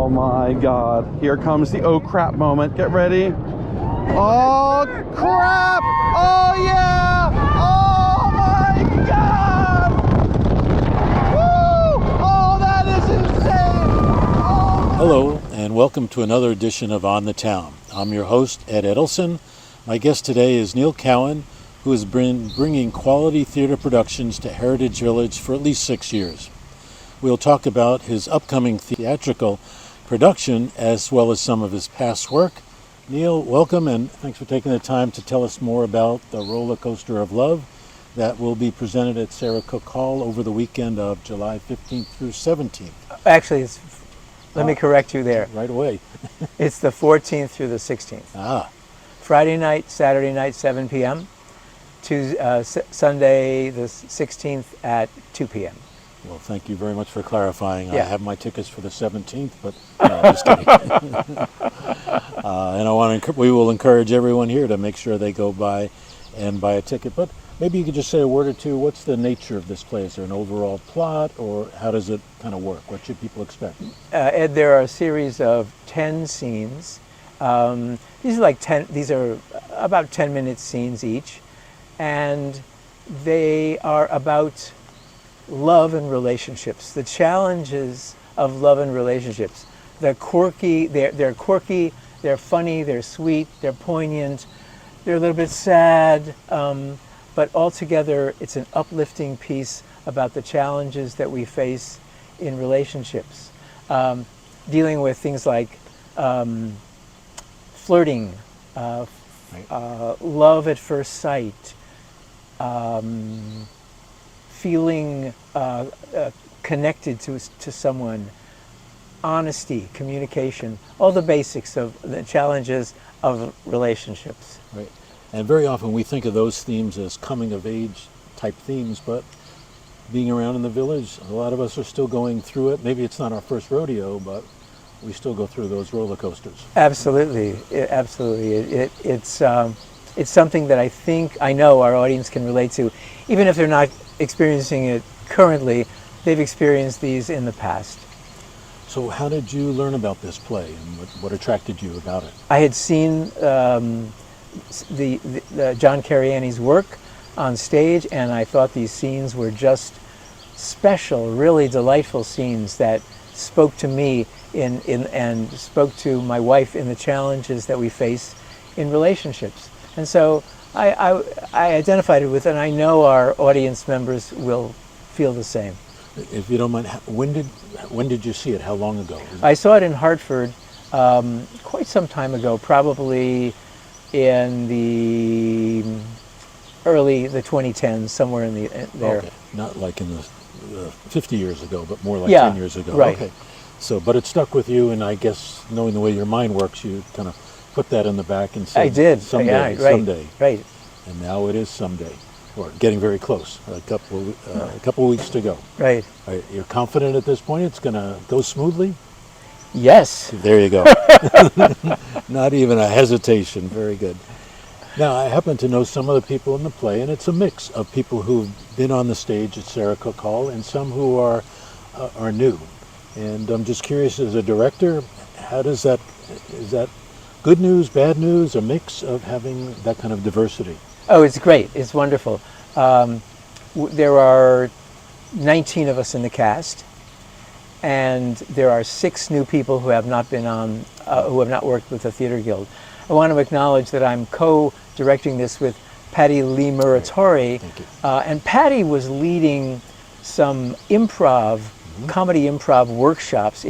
Oh my God. Here comes the oh crap moment. Get ready. Oh crap! Oh yeah! Oh my God! Woo! Oh, that is insane! Oh. Hello, and welcome to another edition of On the Town. I'm your host, Ed Edelson. My guest today is Neil Cowan, who has been bringing quality theater productions to Heritage Village for at least 6 years. We'll talk about his upcoming theatrical production as well as some of his past work. Neil, welcome, and thanks for taking the time to tell us more about The Roller Coaster of Love that will be presented at Sarah Cook Hall over the weekend of July 15th through 17th. Actually, let me correct you there. Right away. It's the 14th through the 16th. Friday night, Saturday night, 7 p.m. Sunday the 16th at 2 p.m. Well, thank you very much for clarifying. Yeah. I have my tickets for the 17th, but no, just kidding. And we will encourage everyone here to make sure they go by and buy a ticket. But maybe you could just say a word or two. What's the nature of this play? Is there an overall plot, or how does it kind of work? What should people expect? Ed, there are a series of 10 scenes. These are about 10-minute scenes each, and they are about love and relationships, the challenges of love and relationships. They're quirky, they're funny, they're sweet, they're poignant, they're a little bit sad, but altogether it's an uplifting piece about the challenges that we face in relationships, dealing with things like flirting, love at first sight, feeling connected to someone, honesty, communication, all the basics of the challenges of relationships. Right. And very often we think of those themes as coming of age type themes, but being around in the village, a lot of us are still going through it. Maybe it's not our first rodeo, but we still go through those roller coasters. Absolutely, absolutely. It's something that I know our audience can relate to, even if they're not experiencing it currently. They've experienced these in the past. So how did you learn about this play, and what attracted you about it? I had seen the John Cariani's work on stage, and I thought these scenes were just special, really delightful scenes that spoke to me and spoke to my wife in the challenges that we face in relationships. And so I identified it with it, and I know our audience members will feel the same. If you don't mind, when did you see it? How long ago? I saw it in Hartford quite some time ago, probably in the 2010s, somewhere in there. Okay, not like in the 50 years ago, but more like 10 years ago. Right. Okay. So, but it stuck with you, and I guess knowing the way your mind works, you kind of put that in the back and said, I did. Someday, right, someday. Right. And now it is someday, or getting very close. A couple of weeks to go. Right. You're confident at this point it's going to go smoothly? Yes. There you go. Not even a hesitation. Very good. Now, I happen to know some of the people in the play, and it's a mix of people who've been on the stage at Sarah Cook Hall and some who are new. And I'm just curious, as a director, is that good news, bad news, a mix of having that kind of diversity? Oh, it's great. It's wonderful. There are 19 of us in the cast, and there are 6 new people who have not been on, who have not worked with the Theater Guild. I want to acknowledge that I'm co-directing this with Patty Lee Muratori, and Patty was leading some comedy improv workshops,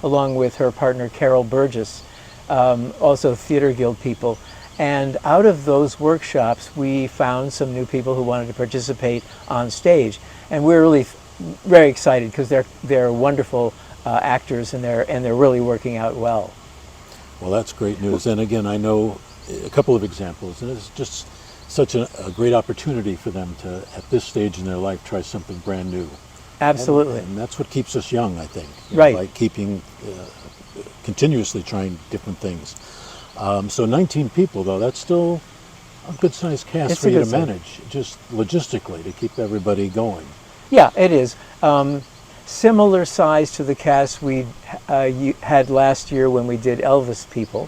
along with her partner Carol Burgess, also Theater Guild people. And out of those workshops, we found some new people who wanted to participate on stage, and we're really very excited because they're wonderful actors, and they're really working out well. Well, that's great news. And again, I know a couple of examples, and it's just such a great opportunity for them to, at this stage in their life, try something brand new. Absolutely. And that's what keeps us young, I think. Right. By keeping, continuously trying different things. So 19 people, though, that's still a good-sized cast for you to manage, just logistically, to keep everybody going. Yeah, it is. similar size to the cast we had last year when we did Elvis People,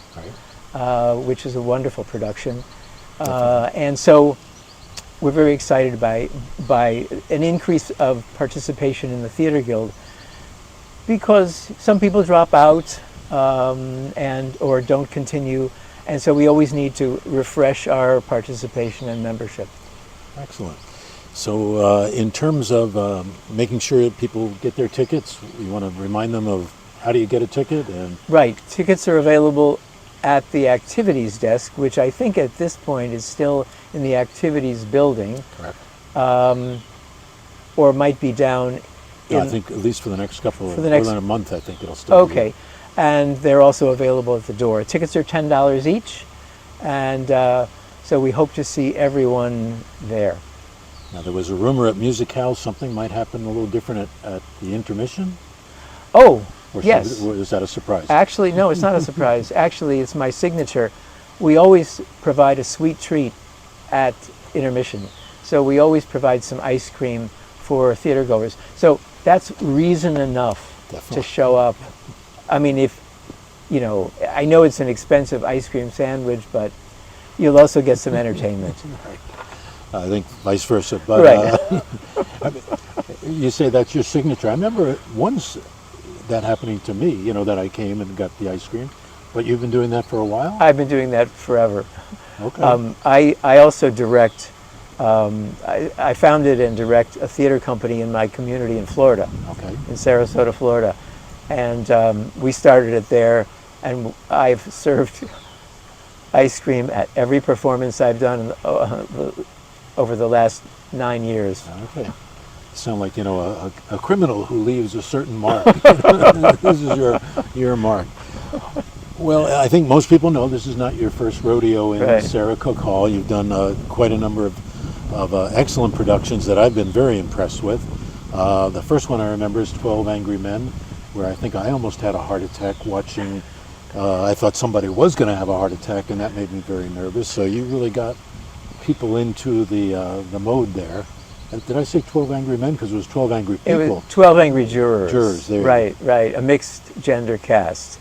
which is a wonderful production. And so we're very excited by an increase of participation in the Theater Guild, because some people drop out or don't continue, and so we always need to refresh our participation and membership. Excellent. So in terms of making sure that people get their tickets, you want to remind them of how do you get a ticket? And Right. Tickets are available at the activities desk, which I think at this point is still in the activities building. Correct. Or might be down in... I think at least for the next couple For the next- more than a month, I think it'll still be Okay. And they're also available at the door. Tickets are $10 each, and so we hope to see everyone there. Now, there was a rumor at Music House something might happen a little different at the intermission? Oh, Or yes. or is that a surprise? Actually, no, it's not a surprise. Actually, it's my signature. We always provide a sweet treat at intermission. So we always provide some ice cream for theater goers. So that's reason enough Definitely. to show up. I mean, if, you know, I know it's an expensive ice cream sandwich, but you'll also get some entertainment. I think vice versa. But Right. I mean, you say that's your signature. I remember once that happening to me, you know, that I came and got the ice cream. But you've been doing that for a while? I've been doing that forever. Okay. I also direct, I founded and direct a theater company in my community in Florida, Okay. in Sarasota, Florida. And we started it there, and I've served ice cream at every performance I've done over the last 9 years. Okay. Sound like, you know, a criminal who leaves a certain mark. This is your mark. Well, I think most people know this is not your first rodeo in Right. Sarah Cook Hall. You've done quite a number of excellent productions that I've been very impressed with. The first one I remember is 12 Angry Men, where I think I almost had a heart attack watching. I thought somebody was going to have a heart attack, and that made me very nervous. So you really got people into the mode there. Did I say 12 Angry Men? Because it was 12 Angry It People. was 12 Angry Jurors. Jurors, there you Right, right. A mixed gender cast.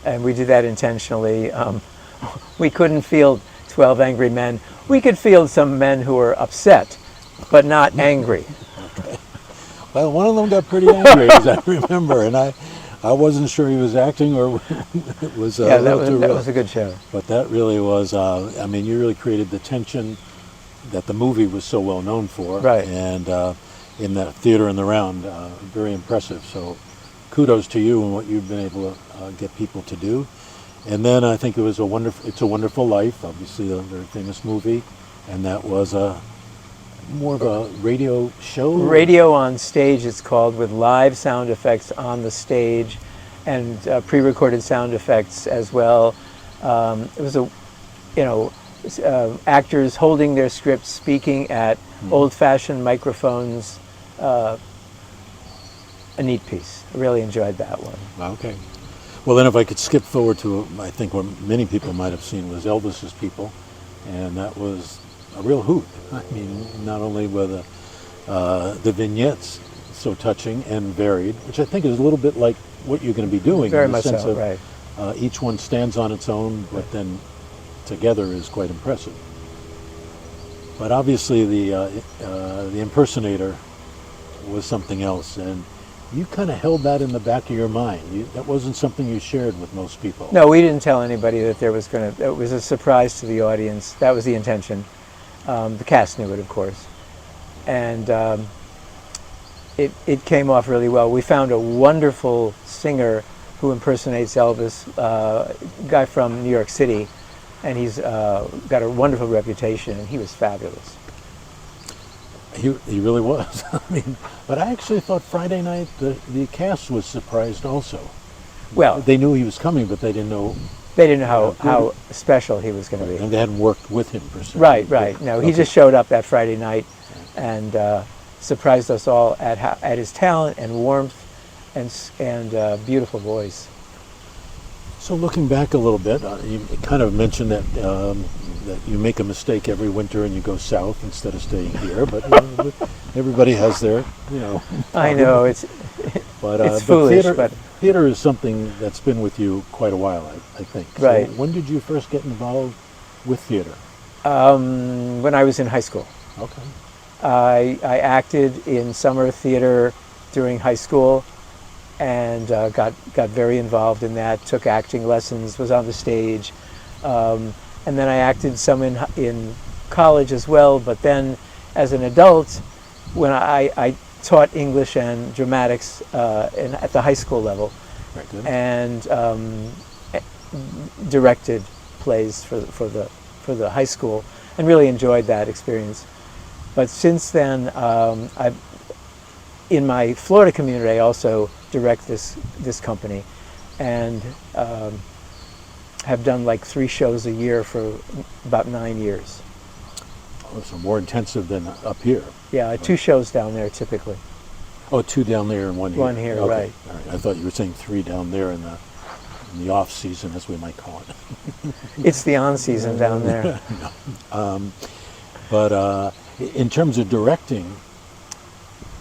And we did that intentionally. We couldn't field 12 angry men. We could field some men who were upset, but not angry. Well, one of them got pretty angry, as I remember, and I wasn't sure he was acting or it was Yeah, a that little too real. was a good show. But that really was, I mean, you really created the tension that the movie was so well known for. Right. And in the theater and the round, very impressive. So kudos to you and what you've been able to get people to do. And then I think it was It's a Wonderful Life, obviously a very famous movie, and that was more of a radio show? Radio on stage, it's called, with live sound effects on the stage and pre-recorded sound effects as well. It was actors holding their scripts, speaking at old-fashioned microphones. A neat piece. I really enjoyed that one. Okay. Well, then if I could skip forward to, I think what many people might have seen was Elvis's People, and that was a real hoot. I mean, not only were the vignettes so touching and varied, which I think is a little bit like what you're going to be doing. Very in the much sense so, of, right. Each one stands on its own, but then together is quite impressive. But obviously the impersonator was something else, and you kind of held that in the back of your mind. That wasn't something you shared with most people. No, we didn't tell anybody that there was going to, it was a surprise to the audience. That was the intention. The cast knew it, of course. And it came off really well. We found a wonderful singer who impersonates Elvis, a guy from New York City, and he's got a wonderful reputation, and he was fabulous. He really was. I mean, but I actually thought Friday night the cast was surprised also. Well, They knew he was coming, but they didn't know, how special he was going to be. and they hadn't worked with him per se. Right. No, he just showed up that Friday night and surprised us all at his talent and warmth and beautiful voice. So looking back a little bit, you kind of mentioned that that you make a mistake every winter and you go south instead of staying here. But everybody has their, I know it's But It's foolish, theater, but- theater is something that's been with you quite a while, I think. Right. So when did you first get involved with theater? When I was in high school. Okay. I acted in summer theater during high school, and got very involved in that. Took acting lessons, was on the stage, and then I acted some in college as well. But then, as an adult, when I taught English and dramatics at the high school level, Very good. and directed plays for the high school, and really enjoyed that experience. But since then, in my Florida community, I also direct this company, and have done like 3 shows a year for about 9 years. Oh, so more intensive than up here. Yeah, 2 shows down there typically. Oh, 2 down there and 1 here. 1 here, Okay. right. All right. I thought you were saying 3 down there in the off season, as we might call it. It's the on season down there. But in terms of directing,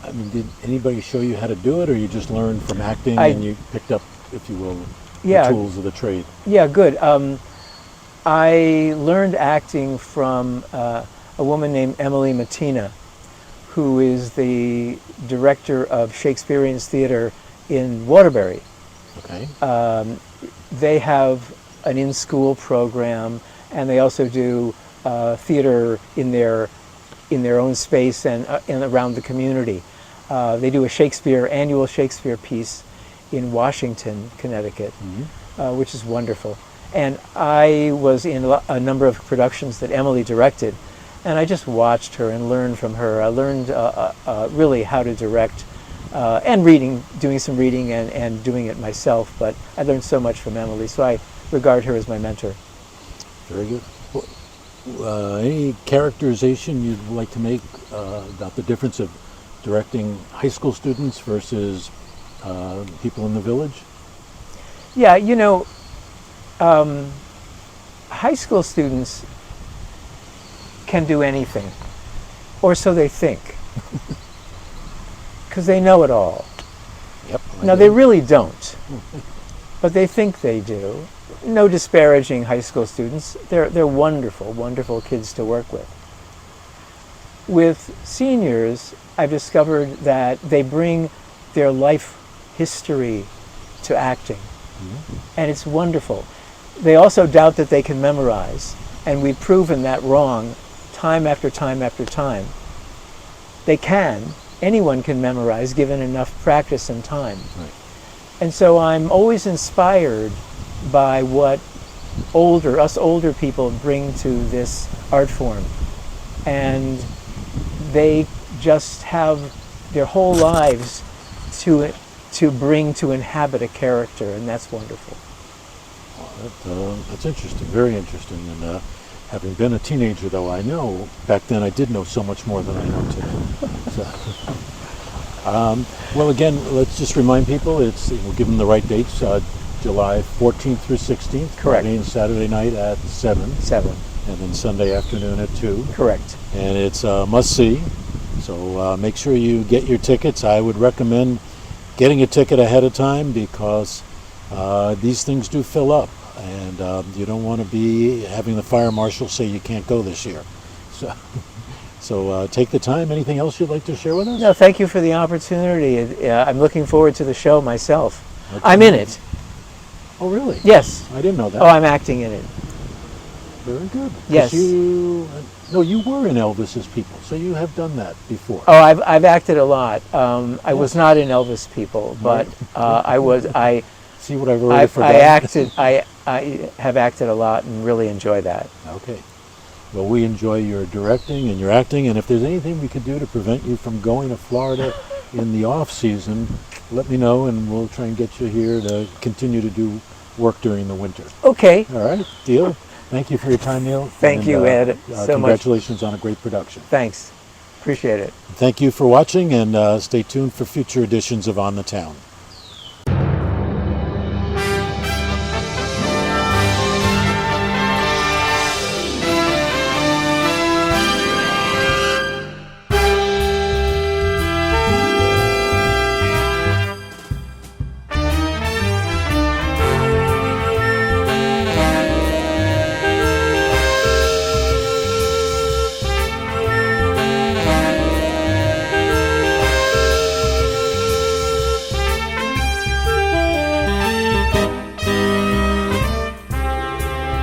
I mean, did anybody show you how to do it, or you just learned from acting and you picked up, if you will, Yeah. the tools of the trade? Yeah, good. I learned acting from a woman named Emily Mattina, who is the director of Shakespearean theater in Waterbury. Okay. They have an in-school program, and they also do theater in their own space and around the community. They do a annual Shakespeare piece in Washington, Connecticut, which is wonderful. And I was in a number of productions that Emily directed, and I just watched her and learned from her. I learned really how to direct, and doing some reading and doing it myself, but I learned so much from Emily, so I regard her as my mentor. Very good. Any characterization you'd like to make about the difference of directing high school students versus people in the village? Yeah, high school students can do anything, or so they think, because they know it all. Yep. Now, they really don't, but they think they do. No disparaging high school students. They're wonderful, wonderful kids to work with. With seniors, I've discovered that they bring their life history to acting, and it's wonderful. They also doubt that they can memorize, and we've proven that wrong time after time after time. They can. Anyone can memorize given enough practice and time. Right. And so I'm always inspired by what us older people bring to this art form. And they just have their whole lives to inhabit a character, and that's wonderful. That's interesting, very interesting. And having been a teenager, though, I know back then I did know so much more than I know today. So, well, again, let's just remind people, we'll give them the right dates, July 14th through 16th, Correct. Friday and Saturday night at 7, 7. and then Sunday afternoon at 2. Correct. And it's a must-see, so make sure you get your tickets. I would recommend getting a ticket ahead of time, because these things do fill up, and you don't want to be having the fire marshal say you can't go this year. So take the time. Anything else you'd like to share with us? No, thank you for the opportunity. I'm looking forward to the show myself. Okay. I'm in it. Oh, really? Yes. I didn't know that. Oh, I'm acting in it. Very good. 'Cause Yes. you were in Elvis's People, so you have done that before. Oh, I've acted a lot. I was not in Elvis People, but I See what I've already forgotten? I have acted a lot and really enjoy that. Okay. Well, we enjoy your directing and your acting, and if there's anything we could do to prevent you from going to Florida in the off season, let me know, and we'll try and get you here to continue to do work during the winter. Okay. All right, deal. Thank you for your time, Neil. Thank you, Ed, so much. Congratulations on a great production. Thanks. Appreciate it. Thank you for watching, and stay tuned for future editions of On the Town.